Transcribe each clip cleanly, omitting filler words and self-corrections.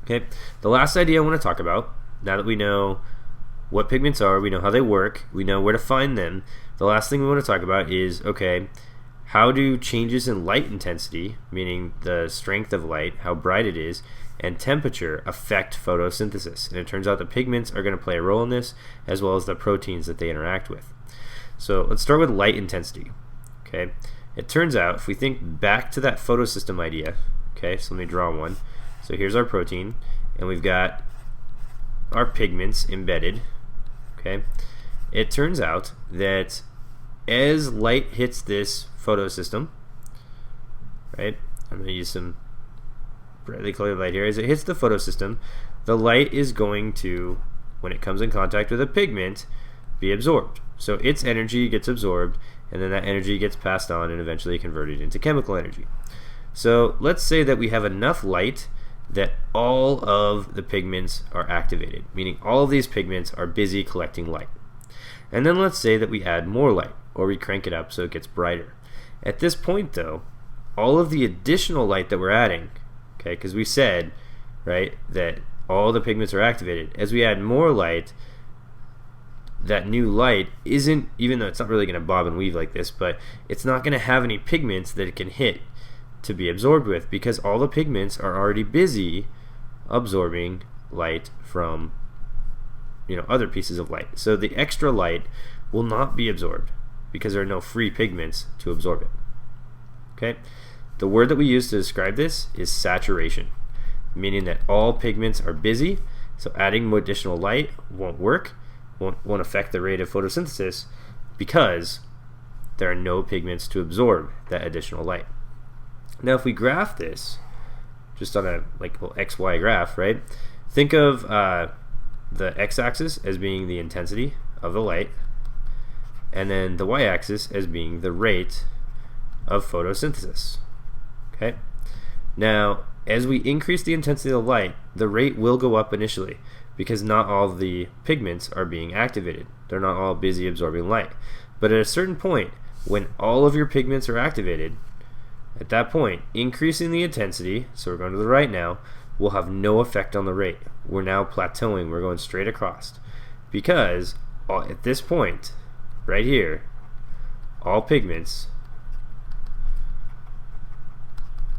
Okay, the last idea I want to talk about, now that we know what pigments are, we know how they work, we know where to find them, the last thing we want to talk about is, okay, how do changes in light intensity, meaning the strength of light, how bright it is, and temperature affect photosynthesis? And it turns out the pigments are going to play a role in this, as well as the proteins that they interact with. So let's start with light intensity. Okay, it turns out if we think back to that photosystem idea, okay, so let me draw one. So here's our protein, and we've got our pigments embedded. Okay, it turns out that as light hits this photosystem, right, I'm going to use some brightly colored light here. As it hits the photosystem, the light is going to, when it comes in contact with a pigment, be absorbed. So its energy gets absorbed, and then that energy gets passed on and eventually converted into chemical energy. So let's say that we have enough light that all of the pigments are activated, meaning all of these pigments are busy collecting light. And then let's say that we add more light, or we crank it up so it gets brighter. At this point though, all of the additional light that we're adding, okay, because we said, right, that all the pigments are activated, as we add more light, that new light isn't, even though it's not really going to bob and weave like this, but it's not going to have any pigments that it can hit to be absorbed with, because all the pigments are already busy absorbing light from, you know, other pieces of light. So the extra light will not be absorbed because there are no free pigments to absorb it. Okay, the word that we use to describe this is saturation, meaning that all pigments are busy, so adding more additional light won't work, won't affect the rate of photosynthesis, because there are no pigments to absorb that additional light. Now if we graph this just on a little XY graph, right, think of the x-axis as being the intensity of the light, and then the y-axis as being the rate of photosynthesis. Okay, now as we increase the intensity of the light, the rate will go up initially, because not all the pigments are being activated. They're not all busy absorbing light. But at a certain point, when all of your pigments are activated, at that point, increasing the intensity, so we're going to the right now, will have no effect on the rate. We're now plateauing, we're going straight across. Because at this point, right here, all pigments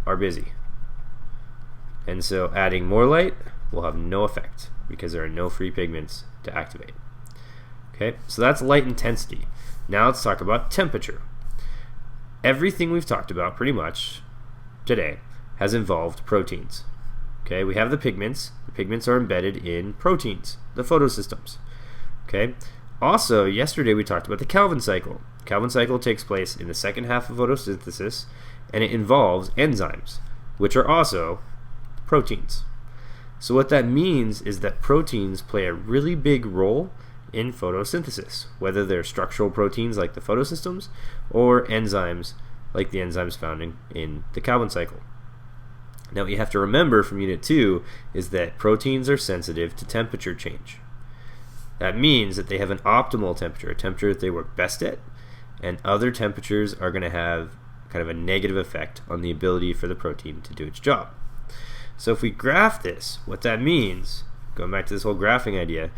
are busy. And so adding more light will have no effect, because there are no free pigments to activate. Okay, so that's light intensity. Now let's talk about temperature. Everything we've talked about pretty much today has involved proteins. Okay, we have the pigments. The pigments are embedded in proteins, the photosystems. Okay, also yesterday we talked about the Calvin cycle. The Calvin cycle takes place in the second half of photosynthesis, and it involves enzymes, which are also proteins. So what that means is that proteins play a really big role in photosynthesis, whether they're structural proteins like the photosystems or enzymes like the enzymes found in the Calvin cycle. Now what you have to remember from Unit 2 is that proteins are sensitive to temperature change. That means that they have an optimal temperature, a temperature that they work best at, and other temperatures are going to have kind of a negative effect on the ability for the protein to do its job. So if we graph this, what that means, going back to this whole graphing idea,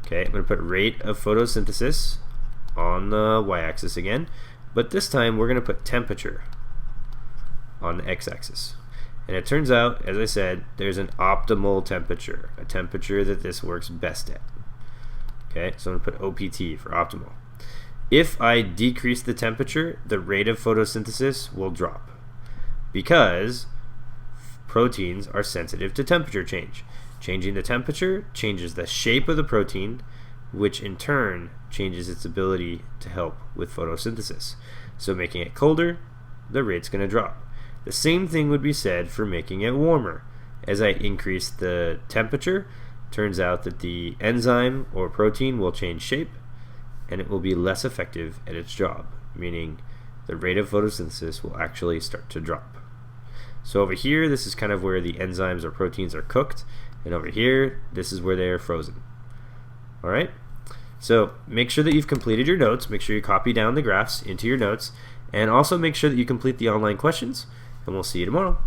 okay, I'm going to put rate of photosynthesis on the y-axis again, but this time we're going to put temperature on the x-axis. And it turns out, as I said, there's an optimal temperature, a temperature that this works best at. Okay, so I'm going to put OPT for optimal. If I decrease the temperature, the rate of photosynthesis will drop, because proteins are sensitive to temperature change. Changing the temperature changes the shape of the protein, which in turn changes its ability to help with photosynthesis. So making it colder, the rate's going to drop. The same thing would be said for making it warmer. As I increase the temperature, turns out that the enzyme or protein will change shape, and it will be less effective at its job, meaning the rate of photosynthesis will actually start to drop. So over here, this is kind of where the enzymes or proteins are cooked, and over here, this is where they are frozen. All right? So make sure that you've completed your notes. Make sure you copy down the graphs into your notes, and also make sure that you complete the online questions, and we'll see you tomorrow.